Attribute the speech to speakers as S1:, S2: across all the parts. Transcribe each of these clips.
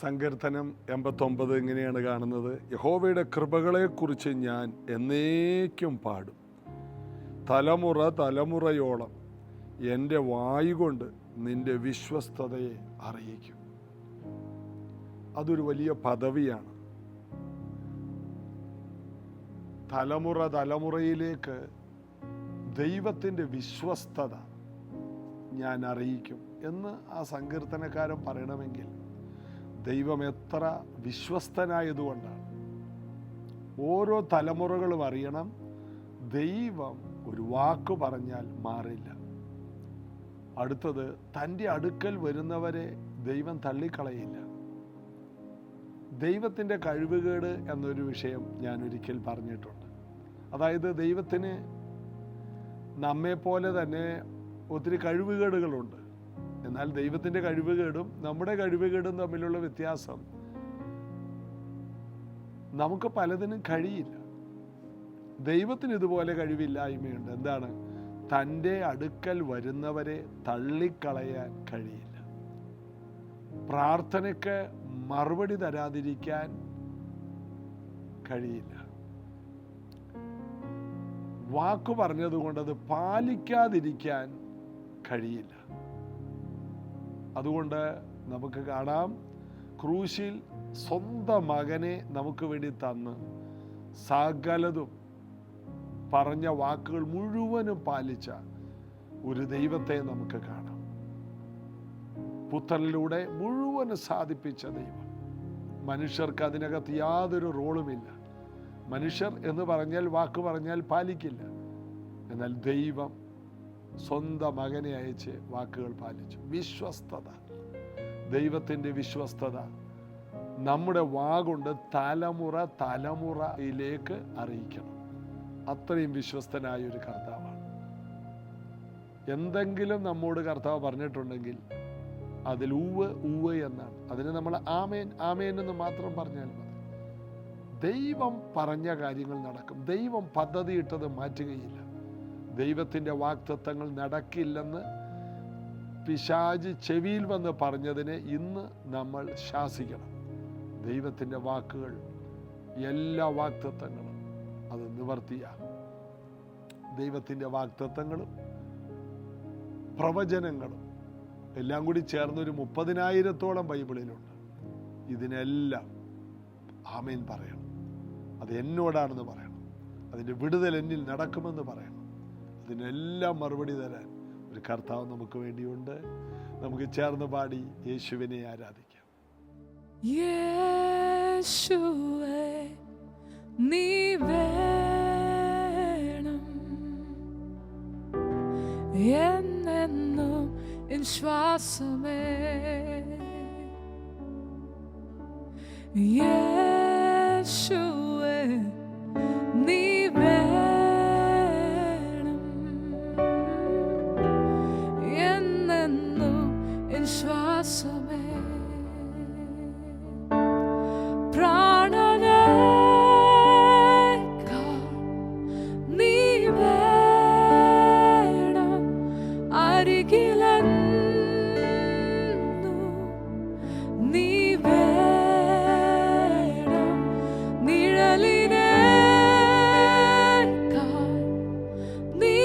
S1: സങ്കീർത്തനം 89 ഇങ്ങനെയാണ് കാണുന്നത്. യഹോവയുടെ കൃപകളെക്കുറിച്ച് ഞാൻ എന്നേക്കും പാടും, തലമുറ തലമുറയോളം എൻ്റെ വായുകൊണ്ട് നിൻ്റെ വിശ്വസ്തതയെ അറിയിക്കും. അതൊരു വലിയ പദവിയാണ്. തലമുറ തലമുറയിലേക്ക് ദൈവത്തിൻ്റെ വിശ്വസ്തത ഞാൻ അറിയിക്കും എന്ന് ആ സങ്കീർത്തനക്കാരൻ പറയണമെങ്കിൽ ദൈവം എത്ര വിശ്വസ്തനായതുകൊണ്ടാണ്. ഓരോ തലമുറകളും അറിയണം, ദൈവം ഒരു വാക്ക് പറഞ്ഞാൽ മാറില്ല. അടുത്തത്, തൻ്റെ അടുക്കൽ വരുന്നവരെ ദൈവം തള്ളിക്കളയില്ല. ദൈവത്തിൻ്റെ കഴിവുകേട് എന്നൊരു വിഷയം ഞാൻ ഒരിക്കൽ പറഞ്ഞിട്ടുണ്ട്. അതായത് ദൈവത്തിന് നമ്മെപ്പോലെ തന്നെ ഒത്തിരി കഴിവുകേടുകളുണ്ട്. എന്നാൽ ദൈവത്തിൻ്റെ കഴിവുകേടും നമ്മുടെ കഴിവുകേടും തമ്മിലുള്ള വ്യത്യാസം, നമുക്ക് പലതിനും കഴിയില്ല. ദൈവത്തിന് ഇതുപോലെ കഴിവില്ലായ്മയുണ്ട്. എന്താണ്? തൻ്റെ അടുക്കൽ വരുന്നവരെ തള്ളിക്കളയാൻ കഴിയില്ല. പ്രാർത്ഥനയ്ക്ക് മറുപടി തരാതിരിക്കാൻ കഴിയില്ല. വാക്കു പറഞ്ഞതുകൊണ്ട് അത് പാലിക്കാതിരിക്കാൻ കഴിയില്ല. അതുകൊണ്ട് നമുക്ക് കാണാം, ക്രൂശിൽ സ്വന്തം മകനെ നമുക്ക് വേണ്ടി തന്ന് സകലതും പറഞ്ഞ വാക്കുകൾ മുഴുവനും പാലിച്ച ഒരു ദൈവത്തെ നമുക്ക് കാണാം. പുത്രനിലൂടെ മുഴുവനും സാധിപ്പിച്ച ദൈവം. മനുഷ്യർക്ക് അതിനകത്ത് യാതൊരു റോളുമില്ല. മനുഷ്യർ എന്ന് പറഞ്ഞാൽ, വാക്ക് പറഞ്ഞാൽ പാലിക്കില്ല. എന്നാൽ ദൈവം സ്വന്തം മകനെ അയച്ച് വാക്കുകൾ പാലിച്ചു. വിശ്വസ്തത, ദൈവത്തിൻ്റെ വിശ്വസ്തത നമ്മുടെ വാഗുകൊണ്ട് തലമുറ തലമുറയിലേക്ക് അറിയിക്കണം. അത്രയും വിശ്വസ്തനായ ഒരു കർത്താവാണ്. എന്തെങ്കിലും നമ്മോട് കർത്താവ് പറഞ്ഞിട്ടുണ്ടെങ്കിൽ അതിൽ ഉവ്വ് ഉവ്വ് എന്നാണ്. അതിന് നമ്മൾ ആമേൻ ആമേൻ എന്ന് മാത്രം പറഞ്ഞാൽ മതി. ദൈവം പറഞ്ഞ കാര്യങ്ങൾ നടക്കും. ദൈവം പദ്ധതിയിട്ടത് മാറ്റുകയില്ല. ദൈവത്തിൻ്റെ വാഗ്ദത്തങ്ങൾ നടക്കില്ലെന്ന് പിശാച് ചെവിയിൽ വന്ന് പറഞ്ഞതിനെ ഇന്ന് നമ്മൾ ശാസിക്കണം. ദൈവത്തിൻ്റെ വാക്കുകൾ, എല്ലാ വാഗ്ദത്തങ്ങളും അത് നിവർത്തിയാകും. ദൈവത്തിൻ്റെ വാഗ്ദത്തങ്ങളും പ്രവചനങ്ങളും എല്ലാം കൂടി ചേർന്നൊരു 30,000-ഓളം ബൈബിളിലുണ്ട്. ഇതിനെല്ലാം ആമേൻ പറയണം. അത് എന്നോടാണെന്ന് പറയണം. അതിൻ്റെ വിടുതൽ എന്നിൽ നടക്കുമെന്ന് പറയണം. അതിനെല്ലാം മറുപടി തരാൻ ഒരു കർത്താവ് നമുക്ക് വേണ്ടിയുണ്ട്. നമുക്ക് ചേർന്ന് പാടി യേശുവിനെ ആരാധിക്കാം.
S2: യേശുവേ നീ വേണം എന്നെന്നും എൻ ശ്വാസമേ. യേശുവേ നീ ശ്വാസമേ. പ്രാണനേക്കാൾ നീ വേണം അരികിലെന്നു. നീ വേണം നിഴലിനേക്കാൾ നീ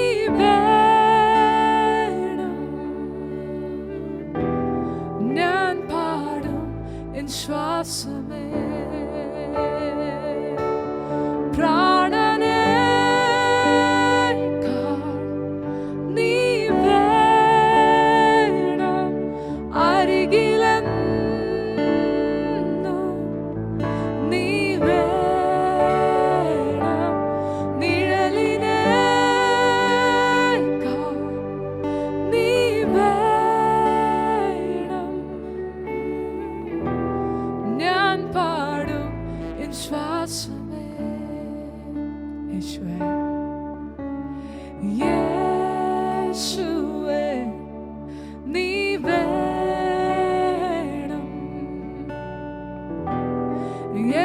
S2: ശ്വാസമേ. പ്രാണനേക്കാൾ നീ വേണം അരികിലെന്നു. നീ വേണം നിഴലിനേക്കാൾ നീ ഞാൻ പാടും എൻ ശ്വാസമേ. യേശുവേ യേശുവേ നീ വേണം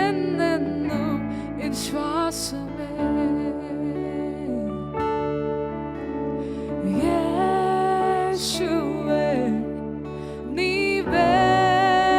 S2: എന്നെന്നും എൻ ശ്വാസമേ. യേശുവേ നീ വേണം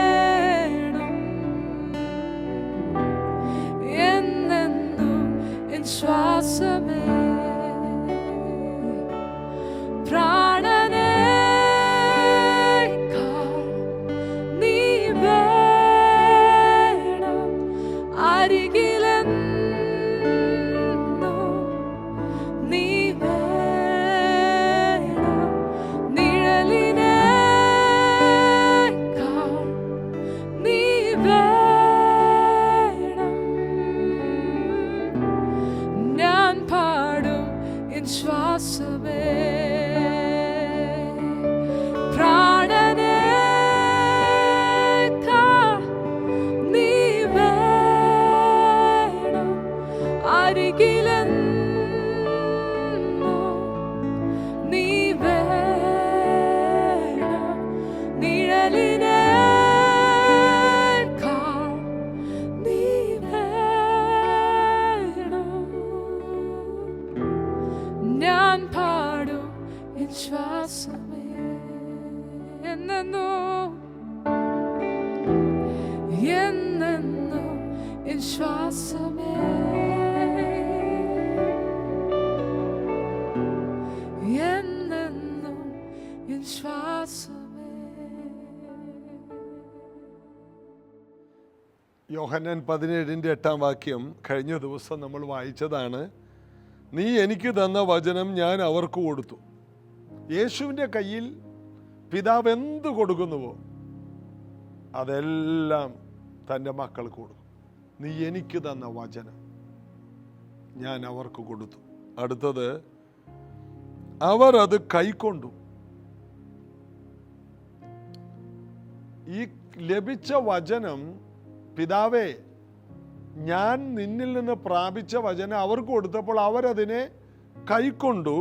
S2: വേണം. ഞാൻ പാടും എൻ ശ്വാസമേ, പ്രാണനേക്കാൾ നീ വേണം. അരികിലെന്നും നീ വേണം. നിഴലിനേക്കാൾ നീ വേണം. ഞാൻ പാടും എൻ ശ്വാസമേ, എന്നെന്നും എന്നെന്നും എൻ ശ്വാസമേ, എന്നെന്നും എൻ ശ്വാസമേ.
S1: യോഹന്നാൻ 17:8 കഴിഞ്ഞ ദിവസം നമ്മൾ വായിച്ചതാണ്. നീ എനിക്ക് തന്ന വചനം ഞാൻ അവർക്ക് കൊടുത്തു. യേശുവിൻ്റെ കയ്യിൽ പിതാവ് എന്ത് കൊടുക്കുന്നുവോ അതെല്ലാം തൻ്റെ മക്കൾക്ക് കൊടുക്കും. നീ എനിക്ക് തന്ന വചനം ഞാൻ അവർക്ക് കൊടുത്തു. അടുത്തത്, അവർ അത് കൈക്കൊണ്ടു. ഈ ലഭിച്ച വചനം, പിതാവേ ഞാൻ നിന്നിൽ നിന്ന് പ്രാപിച്ച വചനം അവർക്ക് കൊടുത്തപ്പോൾ അവരതിനെ കൈക്കൊണ്ടു.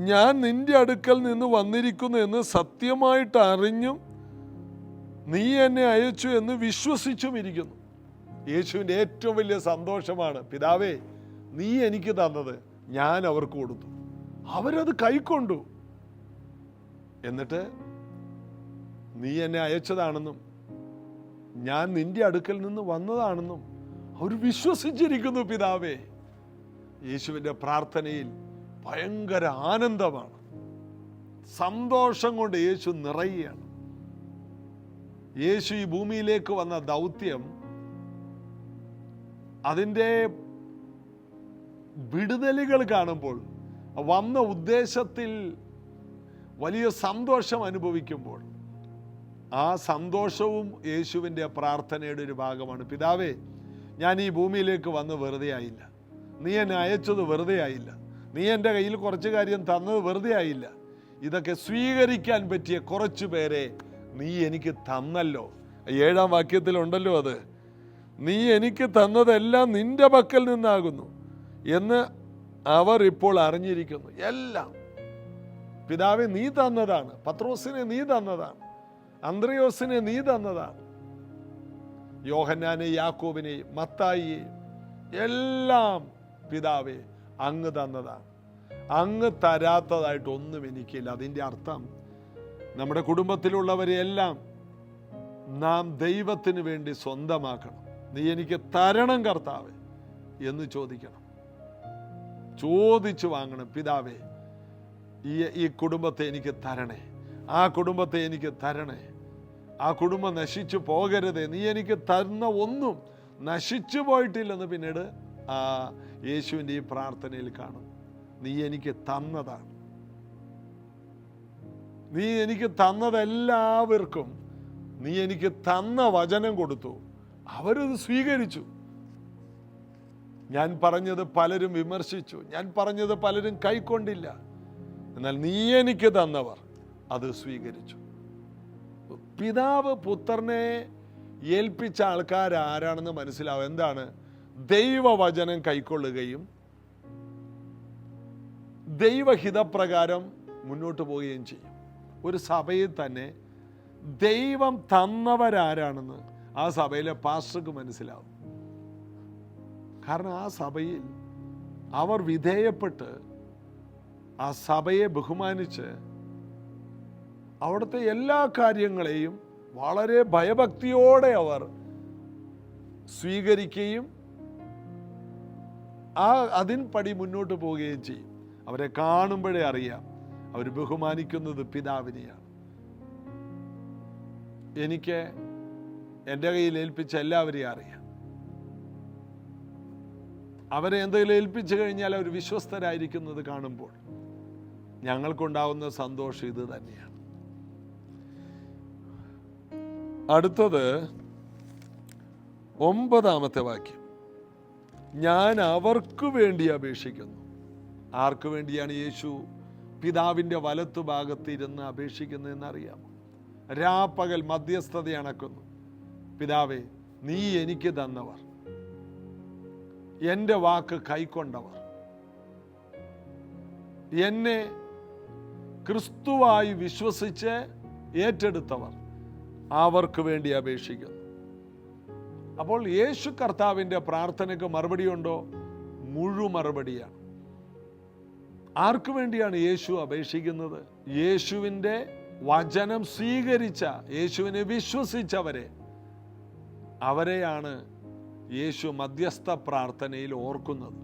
S1: ഞാൻ നിന്റെ അടുക്കൽ നിന്ന് വന്നിരിക്കുന്നു എന്ന് സത്യമായിട്ട് അറിഞ്ഞും നീ എന്നെ അയച്ചു എന്ന് വിശ്വസിച്ചും ഇരിക്കുന്നു. യേശുവിൻ്റെ ഏറ്റവും വലിയ സന്തോഷമാണ്, പിതാവേ നീ എനിക്ക് തന്നത് ഞാൻ അവർക്ക് കൊടുത്തു. അവരത് കൈക്കൊണ്ടു. എന്നിട്ട് നീ എന്നെ അയച്ചതാണെന്നും ഞാൻ നിന്റെ അടുക്കൽ നിന്ന് വന്നതാണെന്നും അവർ വിശ്വസിച്ചിരിക്കുന്നു. പിതാവേ, യേശുവിൻ്റെ പ്രാർത്ഥനയിൽ ഭയങ്കര ആനന്ദമാണ്, സന്തോഷം കൊണ്ട് യേശു നിറയുകയാണ്. യേശു ഈ ഭൂമിയിലേക്ക് വന്ന ദൗത്യം, അതിൻ്റെ വിടുതലുകൾ കാണുമ്പോൾ, വന്ന ഉദ്ദേശത്തിൽ വലിയ സന്തോഷം അനുഭവിക്കുമ്പോൾ, ആ സന്തോഷവും യേശുവിൻ്റെ പ്രാർത്ഥനയുടെ ഒരു ഭാഗമാണ്. പിതാവേ, ഞാൻ ഈ ഭൂമിയിലേക്ക് വന്ന് വെറുതെ ആയില്ല. നീ എന്നെ അയച്ചത് വെറുതെ ആയില്ല. നീ എൻ്റെ കയ്യിൽ കുറച്ച് കാര്യം തന്നത് വെറുതെ ആയില്ല. ഇതൊക്കെ സ്വീകരിക്കാൻ പറ്റിയ കുറച്ചു പേരെ നീ എനിക്ക് തന്നല്ലോ. 7-ാം വാക്യത്തിലുണ്ടല്ലോ അത്. നീ എനിക്ക് തന്നതെല്ലാം നിന്റെ പക്കൽ നിന്നാകുന്നു എന്ന് അവർ ഇപ്പോൾ അറിഞ്ഞിരിക്കുന്നു. എല്ലാം പിതാവേ നീ തന്നതാണ്. പത്രോസിനെ നീ തന്നതാണ്. അന്ത്രയോസിനെ നീ തന്നതാണ്. യോഹന്നാനെ, യാക്കോബിനെയും മത്തായിയെയും എല്ലാം പിതാവേ അങ്ങ് തന്നതാണ്. അങ്ങ് തരാത്തതായിട്ടൊന്നും എനിക്കില്ല. അതിൻ്റെ അർത്ഥം നമ്മുടെ കുടുംബത്തിലുള്ളവരെയെല്ലാം നാം ദൈവത്തിന് വേണ്ടി സ്വന്തമാക്കണം. നീ എനിക്ക് തരണം കർത്താവേ എന്ന് ചോദിക്കണം. ചോദിച്ചു വാങ്ങണം. പിതാവേ ഈ കുടുംബത്തെ എനിക്ക് തരണേ, ആ കുടുംബത്തെ എനിക്ക് തരണേ, ആ കുടുംബം നശിച്ചു പോകരുതേ, നീ എനിക്ക് തന്ന ഒന്നും നശിച്ചു പോയിട്ടില്ലെന്ന് പിന്നീട് ആ യേശുവിൻ്റെ ഈ പ്രാർത്ഥനയിൽ കാണും. നീ എനിക്ക് തന്നതാണ്. നീ എനിക്ക് തന്നതെല്ലാവർക്കും നീ എനിക്ക് തന്ന വചനം കൊടുത്തു. അവരത് സ്വീകരിച്ചു. ഞാൻ പറഞ്ഞത് പലരും വിമർശിച്ചു, ഞാൻ പറഞ്ഞത് പലരും കൈക്കൊണ്ടില്ല. എന്നാൽ നീ എനിക്ക് തന്നവർ അത് സ്വീകരിച്ചു. പിതാവ് പുത്രനെ ഏൽപ്പിച്ച ആൾക്കാർ ആരാണെന്ന് മനസ്സിലാവും. എന്താണ്? ദൈവവചനം കൈക്കൊള്ളുകയും ദൈവഹിതപ്രകാരം മുന്നോട്ട് പോവുകയും ചെയ്യും. ഒരു സഭയിൽ തന്നെ ദൈവം തന്നവരാരാണെന്ന് ആ സഭയിലെ പാസ്റ്റർക്ക് മനസ്സിലാവും. കാരണം ആ സഭയിൽ അവർ വിധേയപ്പെട്ട് ആ സഭയെ ബഹുമാനിച്ച് അവിടുത്തെ എല്ലാ കാര്യങ്ങളെയും വളരെ ഭയഭക്തിയോടെ അവർ സ്വീകരിക്കുകയും അതിൻപടി മുന്നോട്ട് പോവുകയും ചെയ്യും. അവരെ കാണുമ്പോഴേ അറിയാം അവർ ബഹുമാനിക്കുന്നത് പിതാവിനെയാണ്. എനിക്ക് എൻ്റെ കയ്യിൽ ഏൽപ്പിച്ച എല്ലാവരെയും അറിയാം. അവരെ എന്തെങ്കിലും ഏൽപ്പിച്ചു കഴിഞ്ഞാൽ അവർ വിശ്വസ്തരായിരിക്കുന്നത് കാണുമ്പോൾ ഞങ്ങൾക്കുണ്ടാവുന്ന സന്തോഷം ഇത് തന്നെയാണ്. അടുത്തത് 9-ാമത്തെ വാക്യം, ഞാൻ അവർക്ക് വേണ്ടി അപേക്ഷിക്കുന്നു. ആർക്ക് വേണ്ടിയാണ് യേശു പിതാവിൻ്റെ വലത്തു ഭാഗത്ത് ഇരുന്ന് അപേക്ഷിക്കുന്നതെന്ന് അറിയാമോ? രാപ്പകൽ മധ്യസ്ഥത അണക്കുന്നു. പിതാവേ, നീ എനിക്ക് തന്നവർ, എൻ്റെ വാക്ക് കൈക്കൊണ്ടവർ, എന്നെ ക്രിസ്തുവായി വിശ്വസിച്ച് ഏറ്റെടുത്തവർ, അവർക്ക് വേണ്ടി അപേക്ഷിക്കുന്നു. അപ്പോൾ യേശു കർത്താവിൻ്റെ പ്രാർത്ഥനയ്ക്ക് മറുപടിയുണ്ടോ? മറുപടിയാണ്. ആർക്കു വേണ്ടിയാണ് യേശു അപേക്ഷിക്കുന്നത്? യേശുവിൻ്റെ വചനം സ്വീകരിച്ച, യേശുവിനെ വിശ്വസിച്ചവരെ, അവരെയാണ് യേശു മധ്യസ്ഥ പ്രാർത്ഥനയിൽ ഓർക്കുന്നത്.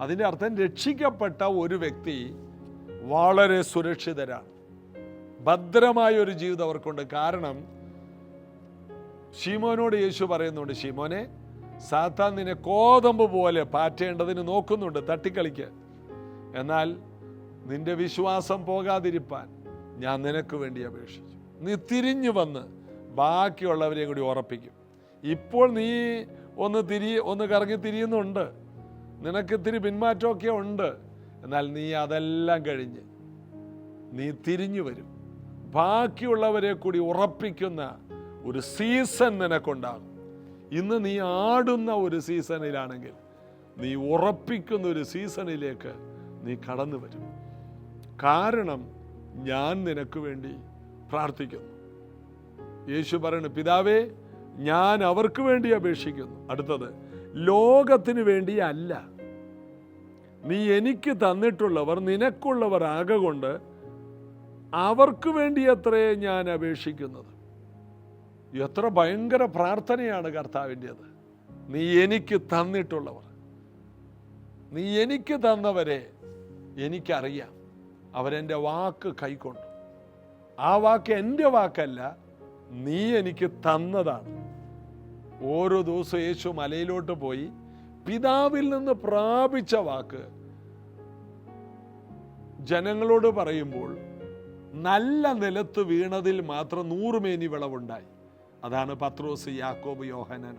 S1: അതിൻ്റെ അർത്ഥം രക്ഷിക്കപ്പെട്ട ഒരു വ്യക്തി വളരെ സുരക്ഷിതരാണ്, ഭദ്രമായ ഒരു ജീവിതം അവർക്കുണ്ട്. കാരണം ശിമോനോട് യേശു പറയുന്നുണ്ട്, ശിമോനെ, സാത്താൻ നിന്നെ കോതമ്പ് പോലെ പാറ്റേണ്ടതിന് നോക്കുന്നുണ്ട്, തട്ടിക്കളിക്ക്. എന്നാൽ നിന്റെ വിശ്വാസം പോകാതിരിപ്പാൻ ഞാൻ നിനക്ക് വേണ്ടി അപേക്ഷിച്ചു. നീ തിരിഞ്ഞു വന്ന് ബാക്കിയുള്ളവരെയും കൂടി ഉറപ്പിക്കും. ഇപ്പോൾ നീ ഒന്ന് കറങ്ങി തിരിയുന്നുണ്ട്, നിനക്ക് ഇത്തിരി പിന്മാറ്റമൊക്കെ ഉണ്ട്. എന്നാൽ നീ അതെല്ലാം കഴിഞ്ഞ് നീ തിരിഞ്ഞു വരും. ബാക്കിയുള്ളവരെ കൂടി ഉറപ്പിക്കുന്ന ഒരു സീസൺ നിനക്കുണ്ടാകും. ഇന്ന് നീ ആടുന്ന ഒരു സീസണിലാണെങ്കിൽ നീ ഉറപ്പിക്കുന്ന ഒരു സീസണിലേക്ക് നീ കടന്നു വരും. കാരണം ഞാൻ നിനക്ക് വേണ്ടി പ്രാർത്ഥിക്കുന്നു. യേശു പറയുന്നു, പിതാവേ, ഞാൻ അവർക്ക് വേണ്ടി അപേക്ഷിക്കുന്നു. അടുത്തത്, ലോകത്തിന് വേണ്ടി അല്ല, നീ എനിക്ക് തന്നിട്ടുള്ളവർ നിനക്കുള്ളവർ ആകൊണ്ട് അവർക്ക് വേണ്ടി അത്രേ ഞാൻ അപേക്ഷിക്കുന്നത്. എത്ര ഭയങ്കര പ്രാർത്ഥനയാണ് കർത്താവിൻ്റെത്. നീ എനിക്ക് തന്നിട്ടുള്ളവർ, നീ എനിക്ക് തന്നവരെ എനിക്കറിയാം. അവരെൻ്റെ വാക്ക് കൈക്കൊണ്ടു. ആ വാക്ക് എൻ്റെ വാക്കല്ല, നീ എനിക്ക് തന്നതാണ്. ഓരോ ദിവസവും യേശു മലയിലോട്ട് പോയി പിതാവിൽ നിന്ന് പ്രാപിച്ച വാക്ക് ജനങ്ങളോട് പറയുമ്പോൾ നല്ല നിലത്ത് വീണതിൽ മാത്രം 100 മേനി വിളവുണ്ടായി. അതാണ് പത്രോസ്, യാക്കോബ്, യോഹന്നാൻ.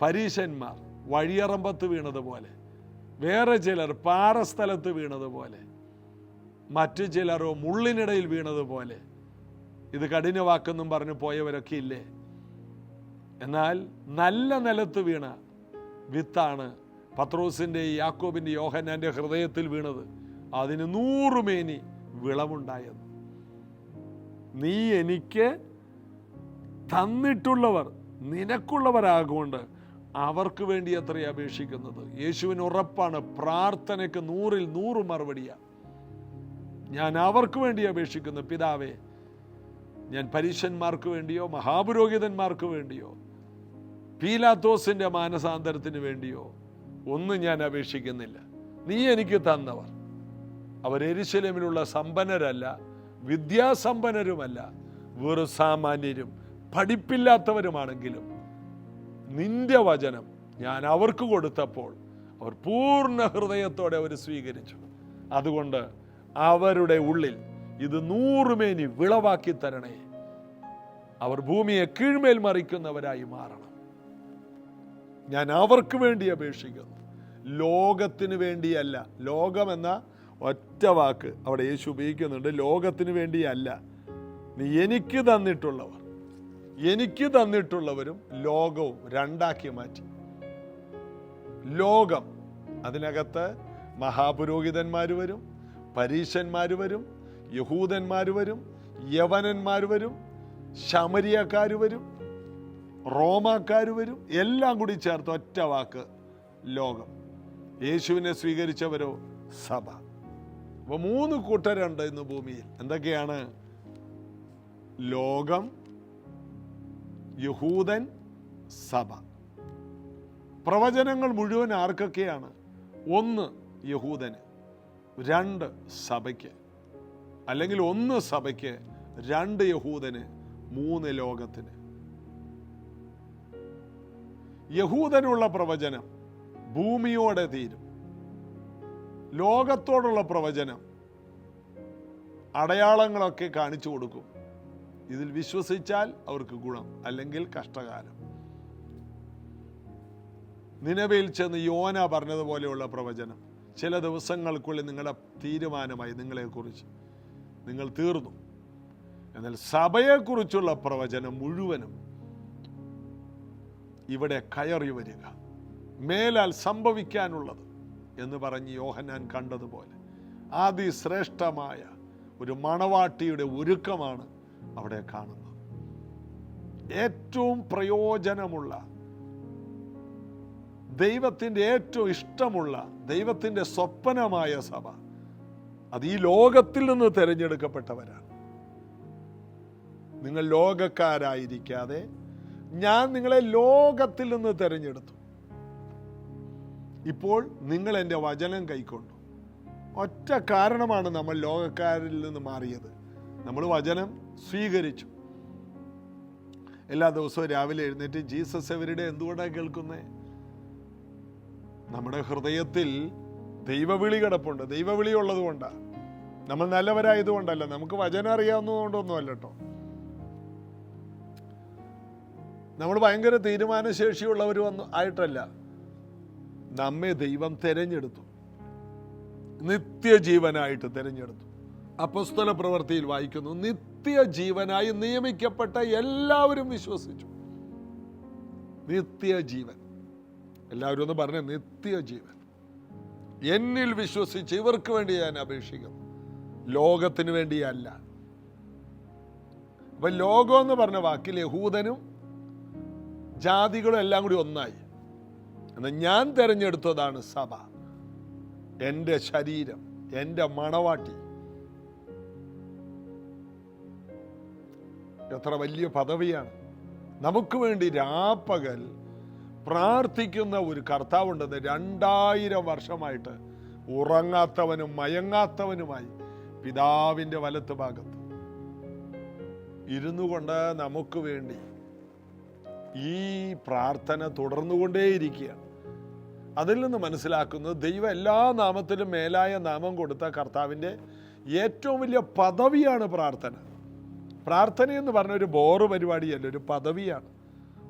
S1: പരീശന്മാർ വഴിയറമ്പത്ത് വീണതുപോലെ, വേറെ ചിലർ പാറസ്ഥലത്ത് വീണതുപോലെ, മറ്റു ചിലരോ മുള്ളിനിടയിൽ വീണതുപോലെ. ഇത് കഠിനവാക്കെന്നും പറഞ്ഞു പോയവരൊക്കെ ഇല്ലേ? എന്നാൽ നല്ല നിലത്ത് വീണ വിത്താണ് പത്രോസിൻ്റെ, യാക്കോബിൻ്റെ, യോഹന്നാൻ്റെ ഹൃദയത്തിൽ വീണത്. അതിന് 100 മേനി വിളവുണ്ടായത്. നീ എനിക്ക് തന്നിട്ടുള്ളവർ നിനക്കുള്ളവരാകൊണ്ട് അവർക്ക് വേണ്ടി എത്ര അപേക്ഷിക്കുന്നത്. യേശുവിന് ഉറപ്പാണ്, പ്രാർത്ഥനയ്ക്ക് 100-ൽ 100 മറുപടിയാണ്. ഞാൻ അവർക്ക് വേണ്ടി അപേക്ഷിക്കുന്നു. പിതാവേ, ഞാൻ പരീശന്മാർക്ക് വേണ്ടിയോ മഹാപുരോഹിതന്മാർക്ക് വേണ്ടിയോ പീലാത്തോസിൻ്റെ മാനസാന്തരത്തിന് വേണ്ടിയോ ഒന്നും ഞാൻ അപേക്ഷിക്കുന്നില്ല. നീ എനിക്ക് തന്നവർ, അവർ യെരൂശലേമിലുള്ള സമ്പന്നരല്ല, വിദ്യാസമ്പന്നരുമല്ല, വെറും സാമാന്യരും പഠിപ്പില്ലാത്തവരുമാണെങ്കിലും നിന്റെ വചനം ഞാൻ അവർക്ക് കൊടുത്തപ്പോൾ അവർ പൂർണ്ണ ഹൃദയത്തോടെ അവർ സ്വീകരിച്ചു. അതുകൊണ്ട് അവരുടെ ഉള്ളിൽ ഇത് 100 മേനി വിളവാക്കി തരണേ. അവർ ഭൂമിയെ കീഴ്മേൽ മറിക്കുന്നവരായി മാറണം. ഞാൻ അവർക്ക് വേണ്ടി അപേക്ഷിക്കുന്നു, ലോകത്തിന് വേണ്ടിയല്ല. ലോകമെന്ന ഒറ്റ വാക്ക് അവിടെ യേശു ഉപയോഗിക്കുന്നുണ്ട്. ലോകത്തിന് വേണ്ടിയല്ല, നീ എനിക്ക് തന്നിട്ടുള്ളവർ, എനിക്ക് തന്നിട്ടുള്ളവരും ലോകവും രണ്ടാക്കി മാറ്റി. ലോകം, അതിനകത്ത് മഹാപുരോഹിതന്മാർ വരും, പരീശന്മാർ വരും, യഹൂദന്മാർ വരും, യവനന്മാർ വരും, ശമരിയക്കാർ വരും, റോമാക്കാർ വരും. എല്ലാം കൂടി ചേർത്ത് ഒറ്റ വാക്ക് ലോകം. യേശുവിനെ സ്വീകരിച്ചവരോ സഭ. അപ്പോൾ 3 കൂട്ടരുണ്ട് ഇന്ന് ഭൂമിയിൽ. എന്തൊക്കെയാണ്? ലോകം, യഹൂദൻ, സഭ. പ്രവചനങ്ങൾ മുഴുവൻ ആർക്കൊക്കെയാണ്? 1 യഹൂദന്, 2 സഭയ്ക്ക്. അല്ലെങ്കിൽ 1 സഭയ്ക്ക്, 2 യഹൂദന്, 3 ലോകത്തിന്. യഹൂദനുള്ള പ്രവചനം ഭൂമിയോടെ തീരും. ലോകത്തോടുള്ള പ്രവചനം അടയാളങ്ങളൊക്കെ കാണിച്ചു കൊടുക്കും. ഇതിൽ വിശ്വസിച്ചാൽ അവർക്ക് ഗുണം, അല്ലെങ്കിൽ കഷ്ടകാലം. നിനവയിൽ ചെന്ന് യോന പറഞ്ഞതുപോലെയുള്ള പ്രവചനം ചില ദിവസങ്ങൾക്കുള്ളിൽ നിങ്ങളുടെ തീരുമാനമായി നിങ്ങളെക്കുറിച്ച് നിങ്ങൾ തീർന്നു. എന്നാൽ സഭയെക്കുറിച്ചുള്ള പ്രവചനം മുഴുവനും ഇവിടെ കയറി വരിക, മേലാൽ സംഭവിക്കാനുള്ളത് എന്ന് പറഞ്ഞ് യോഹന്നാൻ കണ്ടതുപോലെ അതിശ്രേഷ്ഠമായ ഒരു മണവാട്ടിയുടെ ഒരുക്കമാണ് അവിടെ കാണുന്നത്. ഏറ്റവും പ്രയോജനമുള്ള, ദൈവത്തിൻ്റെ ഏറ്റവും ഇഷ്ടമുള്ള, ദൈവത്തിൻ്റെ സ്വപ്നമായ സഭ, അത് ഈ ലോകത്തിൽ നിന്ന് തിരഞ്ഞെടുക്കപ്പെട്ടവരാണ്. നിങ്ങൾ ലോകക്കാരായിരിക്കാതെ ഞാൻ നിങ്ങളെ ലോകത്തിൽ നിന്ന് തിരഞ്ഞെടുത്തു. ഇപ്പോൾ നിങ്ങൾ എൻ്റെ വചനം കൈക്കൊണ്ടു. ഒറ്റ കാരണമാണ് നമ്മൾ ലോകക്കാരിൽ നിന്ന് മാറിയത്. നമ്മൾ വചനം സ്വീകരിച്ചു. എല്ലാ ദിവസവും രാവിലെ എഴുന്നേറ്റ് ജീസസ് എവരിഡേ എന്തുകൊണ്ടാണ് കേൾക്കുന്നത്? നമ്മുടെ ഹൃദയത്തിൽ ദൈവവിളി കിടപ്പുണ്ട്. ദൈവവിളി ഉള്ളത് കൊണ്ടാണ്. നമ്മൾ നല്ലവരായതുകൊണ്ടല്ല, നമുക്ക് വചനം അറിയാവുന്നതുകൊണ്ടൊന്നുമല്ല കേട്ടോ. നമ്മൾ ഭയങ്കര തീരുമാനശേഷിയുള്ളവർ ആയിട്ടല്ല. നമ്മെ ദൈവം തിരഞ്ഞെടുത്തു, നിത്യജീവനായിട്ട് തിരഞ്ഞെടുത്തു. അപ്പോസ്തല പ്രവൃത്തിയിൽ വായിക്കുന്നു, നിത്യജീവനായി നിയമിക്കപ്പെട്ട എല്ലാവരും വിശ്വസിച്ചു. നിത്യജീവൻ, എല്ലാവരും ഒന്ന് പറഞ്ഞ നിത്യജീവൻ. എന്നിൽ വിശ്വസിച്ച് ഇവർക്ക് വേണ്ടി ഞാൻ അപേക്ഷിക്കുന്നു, ലോകത്തിന് വേണ്ടിയല്ല. അപ്പൊ ലോകം എന്ന് പറഞ്ഞ വാക്കിൽ യഹൂദനും ജാതികളും എല്ലാം കൂടി ഒന്നായി. എന്നാൽ ഞാൻ തിരഞ്ഞെടുത്തതാണ് സഭ, എൻ്റെ ശരീരം, എൻ്റെ മണവാട്ടി. എത്ര വലിയ പദവിയാണ്! നമുക്ക് വേണ്ടി രാപ്പകൽ പ്രാർത്ഥിക്കുന്ന ഒരു കർത്താവുണ്ടെന്ന് 2000 വർഷമായിട്ട് ഉറങ്ങാത്തവനും മയങ്ങാത്തവനുമായി പിതാവിൻ്റെ വലത്ത് ഭാഗത്ത് ഇരുന്നു കൊണ്ട് നമുക്ക് വേണ്ടി ഈ പ്രാർത്ഥന തുടർന്നുകൊണ്ടേയിരിക്കുകയാണ്. അതിൽ നിന്ന് മനസ്സിലാക്കുന്നത് ദൈവം എല്ലാ നാമത്തിലും മേലായ നാമം കൊടുത്ത കർത്താവിൻ്റെ ഏറ്റവും വലിയ പദവിയാണ് പ്രാർത്ഥന. പ്രാർത്ഥന എന്ന് പറഞ്ഞ ഒരു ബോറ് പരിപാടിയല്ല, ഒരു പദവിയാണ്,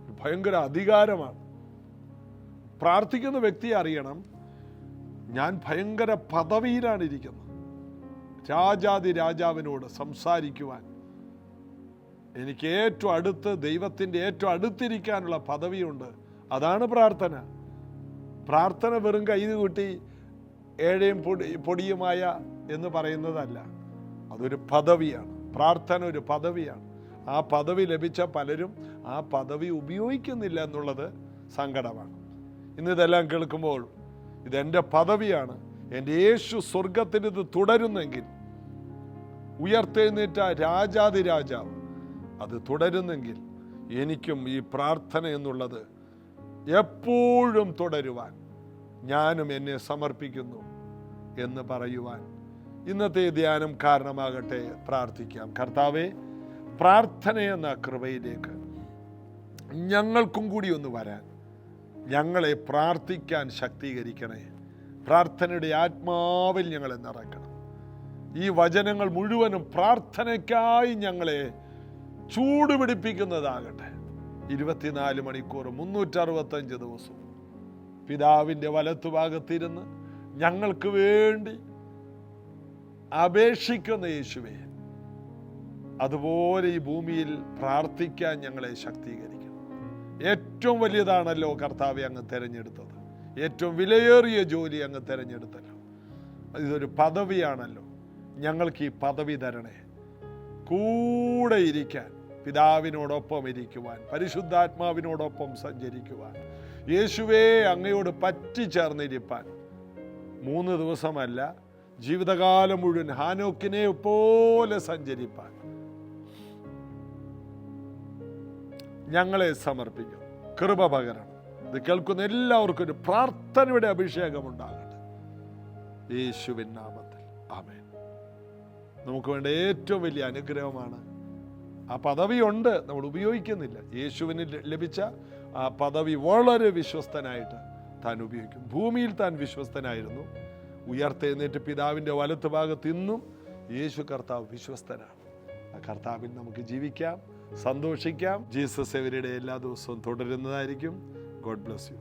S1: ഒരു ഭയങ്കര അധികാരമാണ്. പ്രാർത്ഥിക്കുന്ന വ്യക്തി അറിയണം, ഞാൻ ഭയങ്കര പദവിയിലാണ് ഇരിക്കുന്നത്. രാജാതി രാജാവിനോട് സംസാരിക്കുവാൻ എനിക്ക് ഏറ്റവും അടുത്ത്, ദൈവത്തിൻ്റെ ഏറ്റവും അടുത്തിരിക്കാനുള്ള പദവിയുണ്ട്. അതാണ് പ്രാർത്ഥന. പ്രാർത്ഥന വെറും കൈത് കൂട്ടി ഏഴയും പൊടിയുമായ എന്ന് പറയുന്നതല്ല, അതൊരു പദവിയാണ്. പ്രാർത്ഥന ഒരു പദവിയാണ്. ആ പദവി ലഭിച്ച പലരും ആ പദവി ഉപയോഗിക്കുന്നില്ല എന്നുള്ളത് സങ്കടമാണ്. ഇന്നിതെല്ലാം കേൾക്കുമ്പോൾ ഇതെൻ്റെ പദവിയാണ്, എൻ്റെ യേശു സ്വർഗത്തിൽ ഇത് തുടരുന്നെങ്കിൽ, ഉയർത്തെഴുന്നേറ്റ രാജാതി രാജാവ് അത് തുടരുന്നെങ്കിൽ, എനിക്കും ഈ പ്രാർത്ഥന എന്നുള്ളത് എപ്പോഴും തുടരുവാൻ ഞാനും എന്നെ സമർപ്പിക്കുന്നു എന്ന് പറയുവാൻ ഇന്നത്തെ ധ്യാനം കാരണമാകട്ടെ. പ്രാർത്ഥിക്കാം. കർത്താവേ, പ്രാർത്ഥന എന്ന കൃപയിലേക്ക് ഞങ്ങൾക്കും കൂടി ഒന്ന് വരാൻ, ഞങ്ങളെ പ്രാർത്ഥിക്കാൻ ശക്തീകരിക്കണേ. പ്രാർത്ഥനയുടെ ആത്മാവിൽ ഞങ്ങളെ നിറയ്ക്കണം. ഈ വചനങ്ങൾ മുഴുവനും പ്രാർത്ഥനയ്ക്കായി ഞങ്ങളെ ചൂടുപിടിപ്പിക്കുന്നതാകട്ടെ. 24 മണിക്കൂർ 365 ദിവസവും പിതാവിൻ്റെ വലത്തുഭാഗത്തിരുന്ന് ഞങ്ങൾക്ക് വേണ്ടി അപേക്ഷിക്കുന്ന യേശുവേ, അതുപോലെ ഈ ഭൂമിയിൽ പ്രാർത്ഥിക്കാൻ ഞങ്ങളെ ശക്തീകരിക്കണം. ഏറ്റവും വലിയതാണല്ലോ കർത്താവെ അങ്ങ് തിരഞ്ഞെടുത്തത്. ഏറ്റവും വിലയേറിയ ജോലി അങ്ങ് തിരഞ്ഞെടുത്തല്ലോ. ഇതൊരു പദവിയാണല്ലോ. ഞങ്ങൾക്ക് ഈ പദവി തരണേ. കൂടെ ഇരിക്കാൻ, പിതാവിനോടൊപ്പം ഇരിക്കുവാൻ, പരിശുദ്ധാത്മാവിനോടൊപ്പം സഞ്ചരിക്കുവാൻ, യേശുവേ അങ്ങയോട് പറ്റിച്ചേർന്നിരിപ്പാൻ 3 ദിവസമല്ല, ജീവിതകാലം മുഴുവൻ ഹാനോക്കിനെ പോലെ സഞ്ചരിപ്പാൻ ഞങ്ങളെ സമർപ്പിക്കും. കൃപ പകരണം. ഇത് കേൾക്കുന്ന എല്ലാവർക്കും ഒരു പ്രാർത്ഥനയുടെ അഭിഷേകം ഉണ്ടാകട്ടെ, യേശുവിൻ നാമത്തിൽ. ആമേൻ. നമുക്ക് വേണ്ട ഏറ്റവും വലിയ അനുഗ്രഹമാണ്. ആ പദവിയുണ്ട്, നമ്മൾ ഉപയോഗിക്കുന്നില്ല. യേശുവിന് ലഭിച്ച ആ പദവി വളരെ വിശ്വസ്തനായിട്ട് താൻ ഉപയോഗിക്കും. ഭൂമിയിൽ താൻ വിശ്വസ്തനായിരുന്നു. ഉയർത്തെഴുന്നേറ്റ് പിതാവിൻ്റെ വലത്ത് ഭാഗത്ത് ഇന്നും യേശു കർത്താവ് വിശ്വസ്തനാണ്. ആ കർത്താവിൽ നമുക്ക് ജീവിക്കാം, സന്തോഷിക്കാം. ജീസസ് എവരിഡേ എല്ലാ ദിവസവും തുടരുന്നതായിരിക്കും. God bless you.